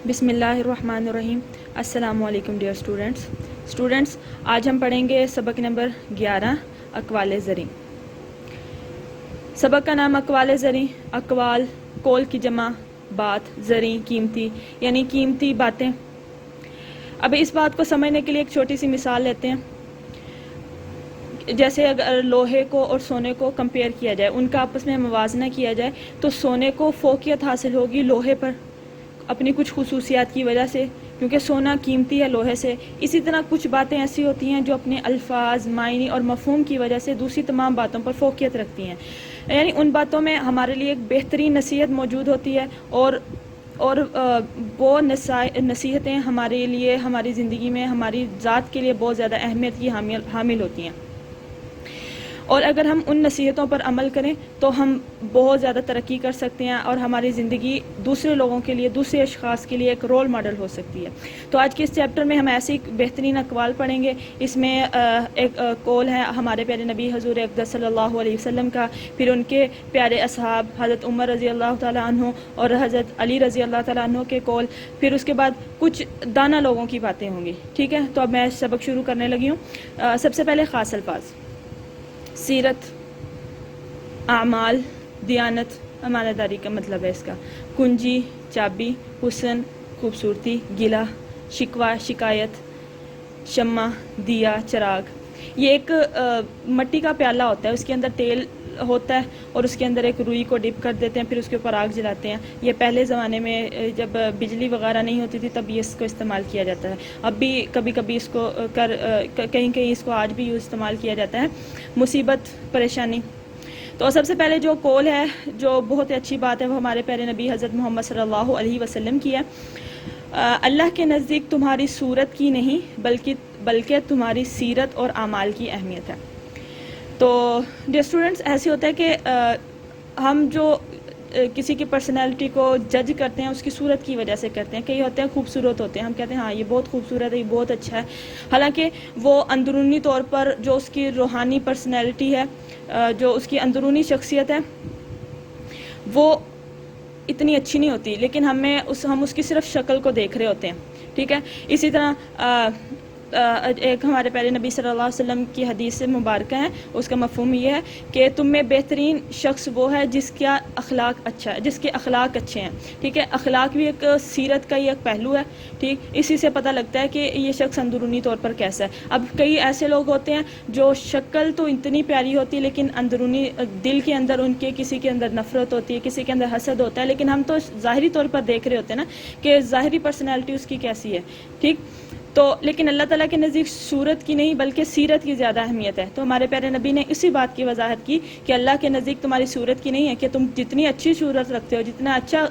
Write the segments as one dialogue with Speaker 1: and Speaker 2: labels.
Speaker 1: بسم اللہ الرحمن الرحیم۔ السلام علیکم ڈیئر اسٹوڈنٹس، آج ہم پڑھیں گے سبق نمبر 11 اقوال زریں۔ سبق کا نام اقوال زریں، اقوال قول کی جمع بات، زریں قیمتی، یعنی قیمتی باتیں۔ اب اس بات کو سمجھنے کے لیے ایک چھوٹی سی مثال لیتے ہیں۔ جیسے اگر لوہے کو اور سونے کو کمپیئر کیا جائے، ان کا آپس میں موازنہ کیا جائے، تو سونے کو فوقیت حاصل ہوگی لوہے پر اپنی کچھ خصوصیات کی وجہ سے، کیونکہ سونا قیمتی ہے لوہے سے۔ اسی طرح کچھ باتیں ایسی ہوتی ہیں جو اپنے الفاظ، معنی اور مفہوم کی وجہ سے دوسری تمام باتوں پر فوقیت رکھتی ہیں، یعنی ان باتوں میں ہمارے لیے ایک بہترین نصیحت موجود ہوتی ہے، اور وہ نصیحتیں ہمارے لیے، ہماری زندگی میں، ہماری ذات کے لیے بہت زیادہ اہمیت کی حامل ہوتی ہیں، اور اگر ہم ان نصیحتوں پر عمل کریں تو ہم بہت زیادہ ترقی کر سکتے ہیں، اور ہماری زندگی دوسرے لوگوں کے لیے، دوسرے اشخاص کے لیے ایک رول ماڈل ہو سکتی ہے۔ تو آج کے اس چیپٹر میں ہم ایسی بہترین اقوال پڑھیں گے۔ اس میں ایک قول ہے ہمارے پیارے نبی حضور اقدس صلی اللہ علیہ وسلم کا، پھر ان کے پیارے اصحاب حضرت عمر رضی اللہ تعالیٰ عنہ اور حضرت علی رضی اللہ تعالیٰ عنہ کے قول، پھر اس کے بعد کچھ دانا لوگوں کی باتیں ہوں گی۔ ٹھیک ہے، تو اب میں سبق شروع کرنے لگی ہوں۔ سب سے پہلے خاص الفاظ: سیرت، اعمال، دیانت، امانت داری کا مطلب ہے اس کا، کنجی، چابی، حسن، خوبصورتی، گلہ، شکوہ، شکایت، شمع، دیا، چراغ۔ یہ ایک مٹی کا پیالہ ہوتا ہے، اس کے اندر تیل ہوتا ہے اور اس کے اندر ایک روئی کو ڈپ کر دیتے ہیں، پھر اس کے اوپر آگ جلاتے ہیں۔ یہ پہلے زمانے میں جب بجلی وغیرہ نہیں ہوتی تھی تب یہ اس کو استعمال کیا جاتا ہے۔ اب بھی کبھی کبھی اس کو کہیں اس کو آج بھی استعمال کیا جاتا ہے۔ مصیبت، پریشانی۔ تو سب سے پہلے جو قول ہے، جو بہت اچھی بات ہے، وہ ہمارے پیارے نبی حضرت محمد صلی اللہ علیہ وسلم کی ہے۔ اللہ کے نزدیک تمہاری صورت کی نہیں بلکہ تمہاری سیرت اور اعمال کی اہمیت ہے۔ تو ڈیئر اسٹوڈنٹس، ایسے ہوتا ہے کہ ہم جو کسی کی پرسنالٹی کو جج کرتے ہیں اس کی صورت کی وجہ سے کرتے ہیں۔ کئی ہوتے ہیں خوبصورت ہوتے ہیں، ہم کہتے ہیں ہاں یہ بہت خوبصورت ہے، یہ بہت اچھا ہے، حالانکہ وہ اندرونی طور پر جو اس کی روحانی پرسنالٹی ہے، جو اس کی اندرونی شخصیت ہے، وہ اتنی اچھی نہیں ہوتی، لیکن ہم اس کی صرف شکل کو دیکھ رہے ہوتے ہیں۔ ٹھیک ہے، اسی طرح ایک ہمارے پیارے نبی صلی اللہ علیہ وسلم کی حدیث سے مبارکہ ہے، اس کا مفہوم یہ ہے کہ تم میں بہترین شخص وہ ہے جس کا اخلاق اچھا ہے، جس کے اخلاق اچھے ہیں۔ ٹھیک ہے، اخلاق بھی ایک سیرت کا ہی ایک پہلو ہے۔ ٹھیک، اسی سے پتہ لگتا ہے کہ یہ شخص اندرونی طور پر کیسا ہے۔ اب کئی ایسے لوگ ہوتے ہیں جو شکل تو اتنی پیاری ہوتی ہے، لیکن اندرونی دل کے اندر ان کے کسی کے اندر نفرت ہوتی ہے، کسی کے اندر حسد ہوتا ہے، لیکن ہم تو ظاہری طور پر دیکھ رہے ہوتے ہیں نا کہ ظاہری پرسنالٹی اس کی کیسی ہے۔ ٹھیک، تو لیکن اللہ تعالیٰ کے نزدیک صورت کی نہیں بلکہ سیرت کی زیادہ اہمیت ہے۔ تو ہمارے پیارے نبی نے اسی بات کی وضاحت کی کہ اللہ کے نزدیک تمہاری صورت کی نہیں ہے، کہ تم جتنی اچھی صورت رکھتے ہو، جتنا اچھا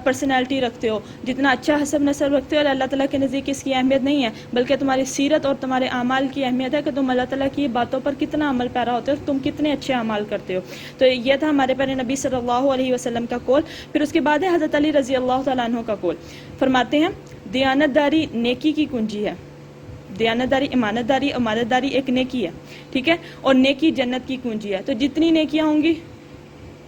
Speaker 1: پرسنالٹی رکھتے ہو، جتنا اچھا حسب نسب رکھتے ہو، اللہ تعالیٰ کے نزدیک اس کی اہمیت نہیں ہے، بلکہ تمہاری سیرت اور تمہارے اعمال کی اہمیت ہے کہ تم اللہ تعالیٰ کی باتوں پر کتنا عمل پیرا ہوتے ہو، تم کتنے اچھے اعمال کرتے ہو۔ تو یہ تھا ہمارے پیارے نبی صلی اللہ علیہ وسلم کا قول۔ پھر اس کے بعد ہے حضرت علی رضی اللہ تعالیٰ عنہ کا قول۔ فرماتے ہیں دیانت داری نیکی کی کنجی ہے۔ دیانت داری، امانت داری ایک نیکی ہے، ٹھیک ہے، اور نیکی جنت کی کنجی ہے۔ تو جتنی نیکیاں ہوں گی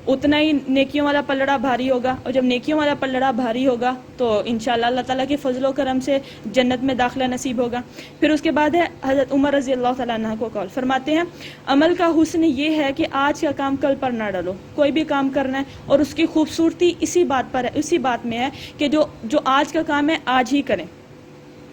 Speaker 1: اتنا ہی نیکیوں والا پلڑا بھاری ہوگا، اور جب نیکیوں والا پلڑا بھاری ہوگا تو انشاءاللہ اللہ تعالیٰ کے فضل و کرم سے جنت میں داخلہ نصیب ہوگا۔ پھر اس کے بعد ہے حضرت عمر رضی اللہ تعالیٰ عنہ کو قول۔ فرماتے ہیں عمل کا حسن یہ ہے کہ آج کا کام کل پر نہ ڈالو۔ کوئی بھی کام کرنا ہے اور اس کی خوبصورتی اسی بات پر ہے، اسی بات میں ہے کہ جو آج کا کام ہے آج ہی کریں،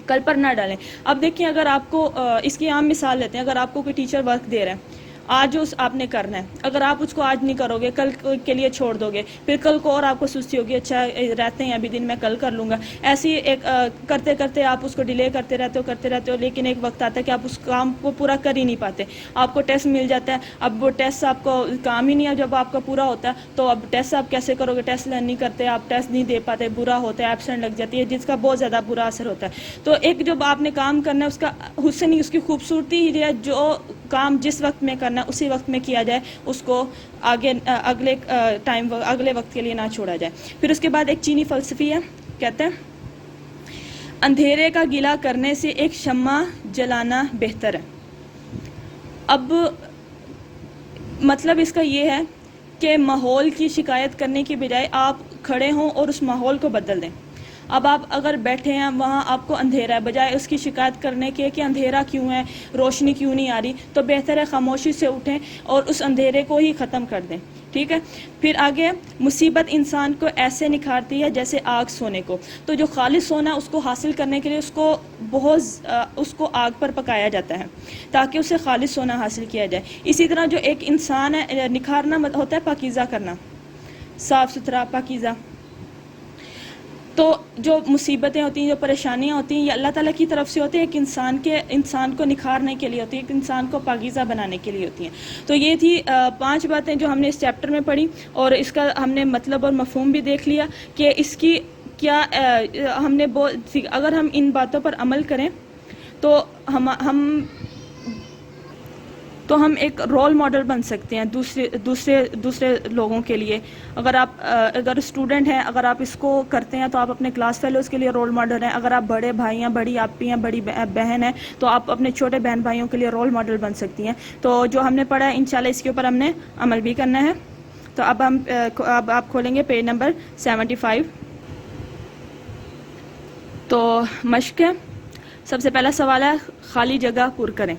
Speaker 1: کل پر نہ ڈالیں۔ اب دیکھیں، اگر آپ کو اس کی عام مثال لیتے ہیں، اگر آپ کو کوئی ٹیچر ورک دے رہا ہے، آج آپ نے کرنا ہے، اگر آپ اس کو آج نہیں کرو گے، کل کے لیے چھوڑ دو گے، پھر کل کو اور آپ کو سستی ہوگی، اچھا رہتے ہیں ابھی دن میں کل کر لوں گا، ایسی ایک کرتے کرتے آپ اس کو ڈیلے کرتے رہتے ہو، لیکن ایک وقت آتا ہے کہ آپ اس کام کو پورا کر ہی نہیں پاتے۔ آپ کو ٹیسٹ مل جاتا ہے، اب وہ ٹیسٹ آپ کو کام ہی نہیں ہے، جب آپ کا پورا ہوتا ہے تو اب ٹیسٹ آپ کیسے کرو گے؟ ٹیسٹ لرن نہیں کرتے، آپ ٹیسٹ نہیں دے پاتے، برا ہوتا ہے، ایبسینٹ لگ جاتی ہے، جس کا بہت زیادہ برا اثر ہوتا ہے۔ تو ایک جب آپ نے کام کرنا ہے، اس کا حسن ہی، اس کی خوبصورتی ہی ہے، جو کام جس وقت میں کرنا ہے اسی وقت میں کیا جائے، اس کو اگلے وقت کے لیے نہ چھوڑا جائے۔ پھر اس کے بعد ایک چینی فلسفی ہے، کہتے ہیں اندھیرے کا گلہ کرنے سے ایک شمع جلانا بہتر ہے۔ اب مطلب اس کا یہ ہے کہ ماحول کی شکایت کرنے کی بجائے آپ کھڑے ہوں اور اس ماحول کو بدل دیں۔ اب آپ اگر بیٹھے ہیں وہاں آپ کو اندھیرا ہے، بجائے اس کی شکایت کرنے کے کہ اندھیرا کیوں ہے، روشنی کیوں نہیں آ رہی، تو بہتر ہے خاموشی سے اٹھیں اور اس اندھیرے کو ہی ختم کر دیں. ٹھیک ہے. پھر آگے، مصیبت انسان کو ایسے نکھارتی ہے جیسے آگ سونے کو. تو جو خالص سونا اس کو حاصل کرنے کے لیے اس کو آگ پر پکایا جاتا ہے تاکہ اسے خالص سونا حاصل کیا جائے. اسی طرح جو ایک انسان ہے، نکھارنا ہوتا ہے پاکیزہ کرنا، صاف ستھرا پاکیزہ. تو جو مصیبتیں ہوتی ہیں، جو پریشانیاں ہوتی ہیں، یہ اللہ تعالیٰ کی طرف سے ہوتی ہیں، ایک انسان کو نکھارنے کے لیے ہوتی ہے، ایک انسان کو پاکیزہ بنانے کے لیے ہوتی ہیں. تو یہ تھی 5 باتیں جو ہم نے اس چیپٹر میں پڑھی، اور اس کا ہم نے مطلب اور مفہوم بھی دیکھ لیا کہ اس کی کیا ہم نے اگر ہم ان باتوں پر عمل کریں تو ہم ایک رول ماڈل بن سکتے ہیں دوسرے لوگوں کے لیے. اگر اسٹوڈنٹ ہیں، اگر آپ اس کو کرتے ہیں تو آپ اپنے کلاس فیلوز کے لیے رول ماڈل ہیں. اگر آپ بڑے بھائی ہیں، بڑی آپی ہیں، بڑی بہن ہیں، تو آپ اپنے چھوٹے بہن بھائیوں کے لیے رول ماڈل بن سکتی ہیں. تو جو ہم نے پڑھا ہے انشاءاللہ اس کے اوپر ہم نے عمل بھی کرنا ہے. تو اب آپ کھولیں گے پیج نمبر 75. تو مشق ہے. سب سے پہلا سوال ہے، خالی جگہ پر کریں.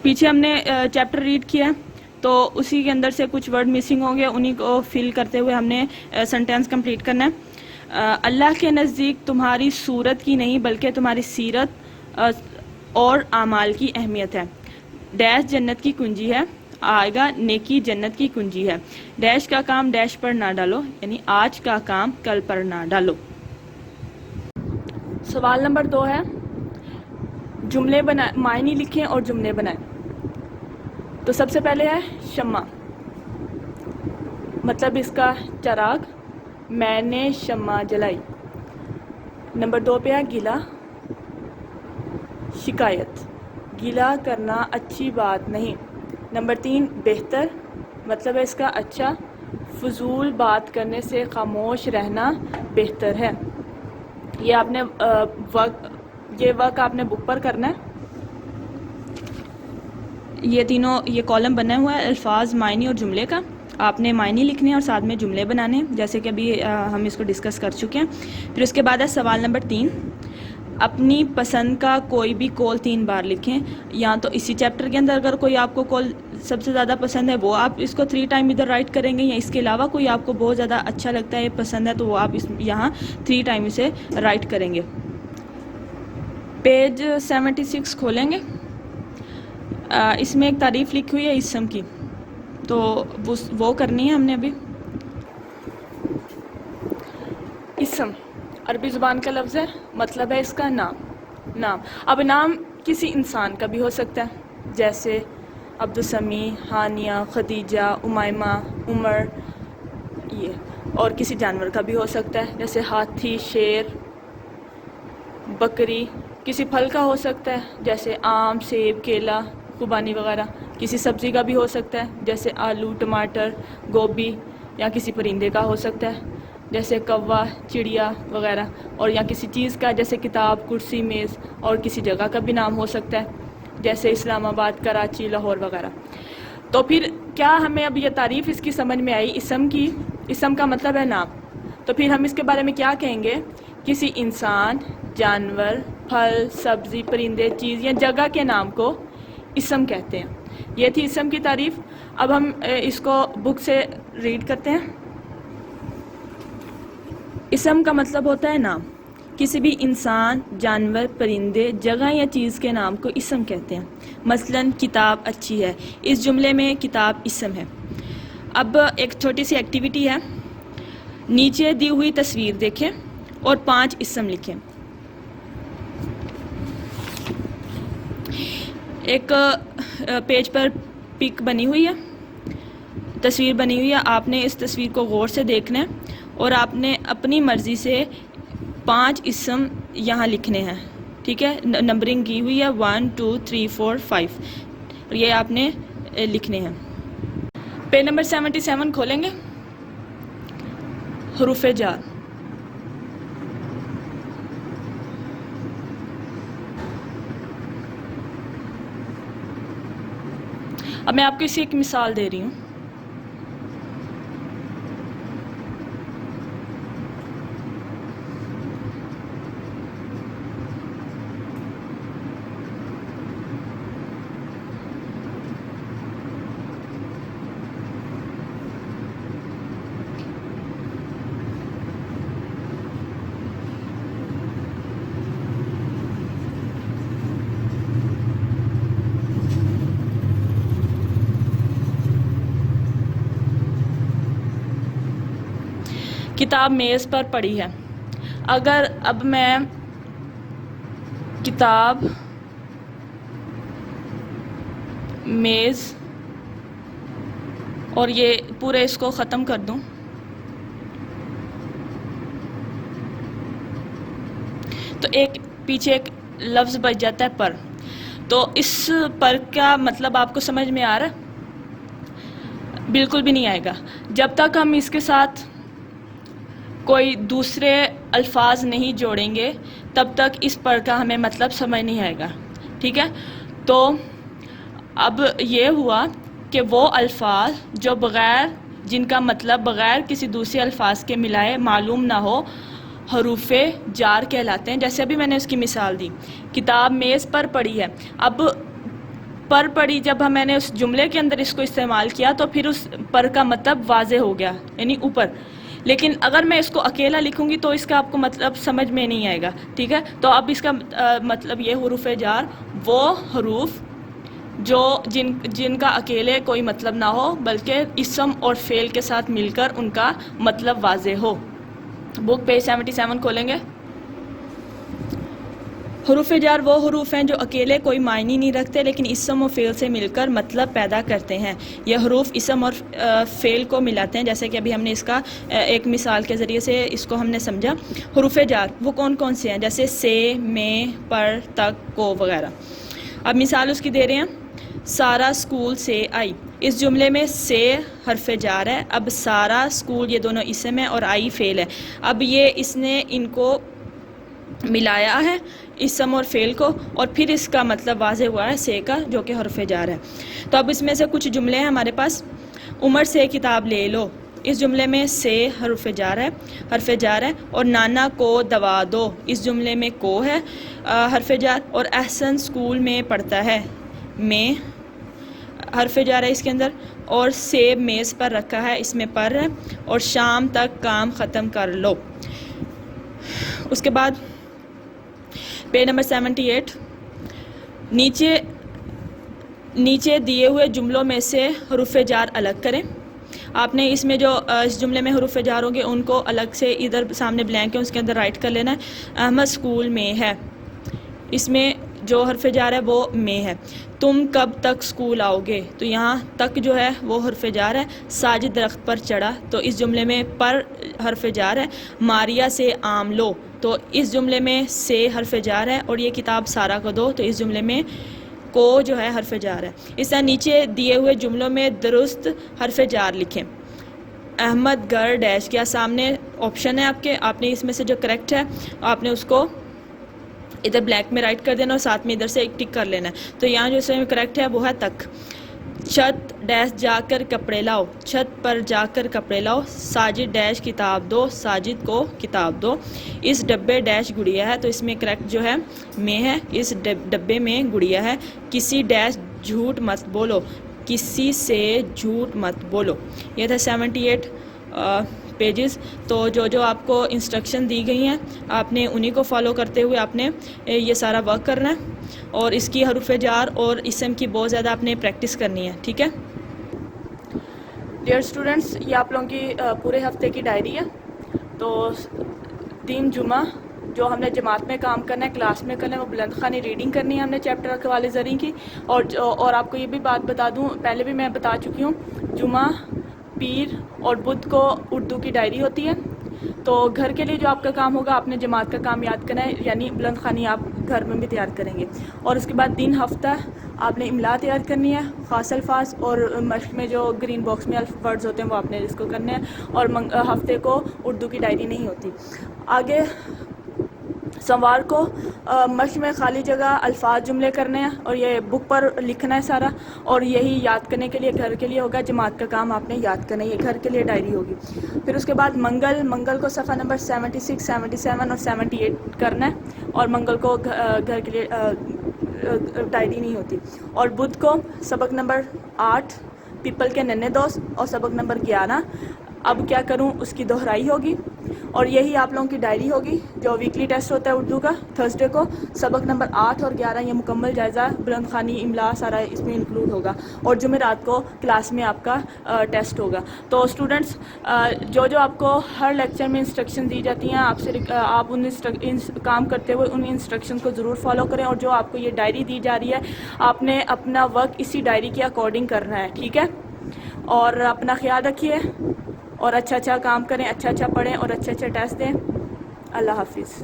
Speaker 1: پیچھے ہم نے چیپٹر ریڈ کیا ہے، تو اسی کے اندر سے کچھ ورڈ مسنگ ہوں گے، انہی کو فل کرتے ہوئے ہم نے سنٹینس کمپلیٹ کرنا ہے. اللہ کے نزدیک تمہاری صورت کی نہیں بلکہ تمہاری سیرت اور اعمال کی اہمیت ہے. ڈیش جنت کی کنجی ہے. آئے گا نیکی جنت کی کنجی ہے. ڈیش کا کام ڈیش پر نہ ڈالو، یعنی آج کا کام کل پر نہ ڈالو. سوال نمبر 2 ہے، جملے معنی لکھیں اور جملے بنائیں. تو سب سے پہلے ہے شمع، مطلب اس کا چراغ. میں نے شمع جلائی. نمبر 2 پہ ہے گلہ، شکایت. گلہ کرنا اچھی بات نہیں. نمبر 3 بہتر، مطلب ہے اس کا اچھا. فضول بات کرنے سے خاموش رہنا بہتر ہے. یہ آپ نے ورک آپ نے بک پر کرنا ہے. یہ کالم بنا ہوا ہے الفاظ، معنی اور جملے کا. آپ نے معنی لکھنے ہیں اور ساتھ میں جملے بنانے ہیں، جیسے کہ ابھی ہم اس کو ڈسکس کر چکے ہیں. پھر اس کے بعد ہے سوال نمبر 3، اپنی پسند کا کوئی بھی کال 3 بار لکھیں. یا تو اسی چیپٹر کے اندر اگر کوئی آپ کو کال سب سے زیادہ پسند ہے وہ آپ اس کو 3 ٹائم ادھر رائٹ کریں گے، یا اس کے علاوہ کوئی آپ کو بہت زیادہ اچھا لگتا ہے، پسند ہے، تو وہ آپ یہاں 3 ٹائم اسے رائٹ کریں گے. پیج 76 کھولیں گے. اس میں ایک تعریف لکھی ہوئی ہے اسم کی، تو وہ کرنی ہے ہم نے ابھی. اسم عربی زبان کا لفظ ہے، مطلب ہے اس کا نام. اب نام کسی انسان کا بھی ہو سکتا ہے، جیسے عبدالسمیع، ہانیہ، خدیجہ، امائمہ، عمر. یہ اور کسی جانور کا بھی ہو سکتا ہے، جیسے ہاتھی، شیر، بکری. کسی پھل کا ہو سکتا ہے، جیسے آم، سیب، کیلا، خوبانی وغیرہ. کسی سبزی کا بھی ہو سکتا ہے، جیسے آلو، ٹماٹر، گوبھی. یا کسی پرندے کا ہو سکتا ہے، جیسے کوّا، چڑیا وغیرہ. اور یا کسی چیز کا، جیسے کتاب، کرسی، میز. اور کسی جگہ کا بھی نام ہو سکتا ہے، جیسے اسلام آباد، کراچی، لاہور وغیرہ. تو پھر کیا ہمیں اب یہ تعریف اس کی سمجھ میں آئی اسم کی؟ اسم کا مطلب ہے نام. تو پھر ہم اس کے بارے میں کیا کہیں گے؟ کسی انسان، جانور، پھل، سبزی، پرندے، چیز یا جگہ کے نام کو اسم کہتے ہیں. یہ تھی اسم کی تعریف. اب ہم اس کو بک سے ریڈ کرتے ہیں. اسم کا مطلب ہوتا ہے نام. کسی بھی انسان، جانور، پرندے، جگہ یا چیز کے نام کو اسم کہتے ہیں. مثلاً کتاب اچھی ہے، اس جملے میں کتاب اسم ہے. اب ایک چھوٹی سی ایکٹیویٹی ہے. نیچے دی ہوئی تصویر دیکھیں اور 5 اسم لکھیں. ایک پیج پر پک بنی ہوئی ہے، تصویر بنی ہوئی ہے. آپ نے اس تصویر کو غور سے دیکھنا ہے اور آپ نے اپنی مرضی سے 5 اسم یہاں لکھنے ہیں. ٹھیک ہے، نمبرنگ کی ہوئی ہے 1 2 3 4 5. یہ آپ نے لکھنے ہیں. پیج نمبر 77 کھولیں گے. حروف جار. اب میں آپ کو اس کی ایک مثال دے رہی ہوں. کتاب میز پر پڑی ہے. اگر اب میں کتاب میز اور یہ پورے اس کو ختم کر دوں تو ایک پیچھے ایک لفظ بچ جاتا ہے پر. تو اس پر کا مطلب آپ کو سمجھ میں آ رہا ہے؟ بالکل بھی نہیں آئے گا. جب تک ہم اس کے ساتھ کوئی دوسرے الفاظ نہیں جوڑیں گے تب تک اس پر کا ہمیں مطلب سمجھ نہیں آئے گا. ٹھیک ہے؟ تو اب یہ ہوا کہ وہ الفاظ جو جن کا مطلب بغیر کسی دوسرے الفاظ کے ملائے معلوم نہ ہو حروف جار کہلاتے ہیں. جیسے ابھی میں نے اس کی مثال دی، کتاب میز پر پڑی ہے. اب پر پڑی جب میں نے اس جملے کے اندر اس کو استعمال کیا تو پھر اس پر کا مطلب واضح ہو گیا، یعنی اوپر. لیکن اگر میں اس کو اکیلا لکھوں گی تو اس کا آپ کو مطلب سمجھ میں نہیں آئے گا. ٹھیک ہے؟ تو اب اس کا مطلب یہ حروف جار وہ حروف جو جن کا اکیلے کوئی مطلب نہ ہو بلکہ اسم اور فعل کے ساتھ مل کر ان کا مطلب واضح ہو. بک پیج 77 کھولیں گے. حروف جار وہ حروف ہیں جو اکیلے کوئی معنی نہیں رکھتے لیکن اسم و فعل سے مل کر مطلب پیدا کرتے ہیں. یہ حروف اسم اور فعل کو ملاتے ہیں، جیسے کہ ابھی ہم نے اس کا ایک مثال کے ذریعے سے اس کو ہم نے سمجھا. حروف جار وہ کون کون سے ہیں؟ جیسے سے، میں، پر، تک، کو وغیرہ. اب مثال اس کی دے رہے ہیں. سارا اسکول سے آئی. اس جملے میں سے حرف جار ہے. اب سارا، اسکول یہ دونوں اسم ہے اور آئی فعل ہے. اب یہ اس نے ان کو ملایا ہے اسم اور فعل کو، اور پھر اس کا مطلب واضح ہوا ہے سے کا جو کہ حرف جار ہے. تو اب اس میں سے کچھ جملے ہیں ہمارے پاس. عمر سے کتاب لے لو. اس جملے میں سے حرف جار ہے اور نانا کو دوا دو. اس جملے میں کو ہے حرف جار، اور احسن اسکول میں پڑھتا ہے. میں حرف جار ہے اس کے اندر، اور سیب میز پر رکھا ہے اس میں پر ہے، اور شام تک کام ختم کر لو. اس کے بعد پیج نمبر 78. نیچے دیے ہوئے جملوں میں سے حروف جار الگ کریں. آپ نے اس میں جو اس جملے میں حروف جار ہوں گے ان کو الگ سے ادھر سامنے بلینک ہے اس کے اندر رائٹ کر لینا ہے. احمد اسکول میں ہے، اس میں جو حرف جار ہے وہ میں ہے. تم کب تک اسکول آؤ گے؟ تو یہاں تک جو ہے وہ حرف جار ہے. ساجد درخت پر چڑھا، تو اس جملے میں پر حرف جار ہے. ماریا سے آم لو، تو اس جملے میں سے حرف جار ہے، اور یہ کتاب سارا کو دو، تو اس جملے میں کو جو ہے حرف جار ہے. اس طرح نیچے دیے ہوئے جملوں میں درست حرف جار لکھیں. احمد گھر ڈیش کیا. سامنے آپشن ہے آپ کے، آپ نے اس میں سے جو کریکٹ ہے آپ نے اس کو ادھر بلیک میں رائٹ کر دینا اور ساتھ میں ادھر سے ایک ٹک کر لینا ہے. تو یہاں جو اس میں کریکٹ ہے وہ ہے تک. چھت ڈیش جا کر کپڑے لاؤ. چھت پر جا کر کپڑے لاؤ. ساجد ڈیش کتاب دو. ساجد کو کتاب دو. اس ڈبے ڈیش گڑیا ہے، تو اس میں کریکٹ جو ہے میں ہے. اس ڈبے میں گڑیا ہے. کسی ڈیش جھوٹ مت بولو. کسی سے جھوٹ مت بولو. یہ تھا 78 پیجز. تو جو آپ کو انسٹرکشن دی گئی ہیں آپ نے انہی کو فالو کرتے ہوئے آپ نے یہ سارا ورک کرنا ہے، اور اس کی حروف جار اور اسم کی بہت زیادہ آپ نے پریکٹس کرنی ہے. ٹھیک ہے ڈیئر اسٹوڈنٹس، یہ آپ لوگوں کی پورے ہفتے کی ڈائری ہے. تو 3 جمعہ جو ہم نے جماعت میں کام کرنا ہے، کلاس میں کرنا ہے، وہ بلند خوانی ریڈنگ کرنی ہے ہم نے چیپٹر اقوال زریں کی. اور آپ کو یہ بھی بات بتا دوں، پہلے بھی میں بتا چکی ہوں، جمعہ، پیر اور بدھ کو اردو کی ڈائری ہوتی ہے. تو گھر کے لیے جو آپ کا کام ہوگا، آپ نے جماعت کا کام یاد کرنا ہے، یعنی بلند خوانی آپ گھر میں بھی تیار کریں گے. اور اس کے بعد 3 ہفتہ آپ نے املا تیار کرنی ہے، خاص الفاظ، اور مشق میں جو گرین باکس میں ورڈز ہوتے ہیں وہ آپ نے اس کو کرنے ہیں. اور ہفتے کو اردو کی ڈائری نہیں ہوتی. آگے سوموار کو مشق میں خالی جگہ الفاظ جملے کرنے ہیں، اور یہ بک پر لکھنا ہے سارا، اور یہی یاد کرنے کے لیے گھر کے لیے ہوگا. جماعت کا کام آپ نے یاد کرنا ہے، یہ گھر کے لیے ڈائری ہوگی. پھر اس کے بعد منگل کو صفحہ نمبر 76، 77 اور 78 کرنا ہے، اور منگل کو گھر کے لیے ڈائری نہیں ہوتی. اور بدھ کو سبق نمبر 8 پیپل کے ننے دوست، اور سبق نمبر 11 اب کیا کروں اس کی دہرائی ہوگی، اور یہی آپ لوگوں کی ڈائری ہوگی جو ویکلی ٹیسٹ ہوتا ہے اردو کا تھرسڈے کو. سبق نمبر 8 اور 11 یہ مکمل جائزہ بلند خوانی املا سارا اس میں انکلوڈ ہوگا، اور جمعرات کو کلاس میں آپ کا ٹیسٹ ہوگا. تو اسٹوڈنٹس جو آپ کو ہر لیکچر میں انسٹرکشن دی جاتی ہیں آپ ان کام کرتے ہوئے ان انسٹرکشن کو ضرور فالو کریں، اور جو آپ کو یہ ڈائری دی جا رہی ہے آپ نے اپنا ورک اسی ڈائری کے اکارڈنگ کرنا ہے، ٹھیک ہے؟ اور اپنا خیال رکھیے اور اچھا کام کریں، اچھا پڑھیں اور اچھے ٹیسٹ دیں. اللہ حافظ.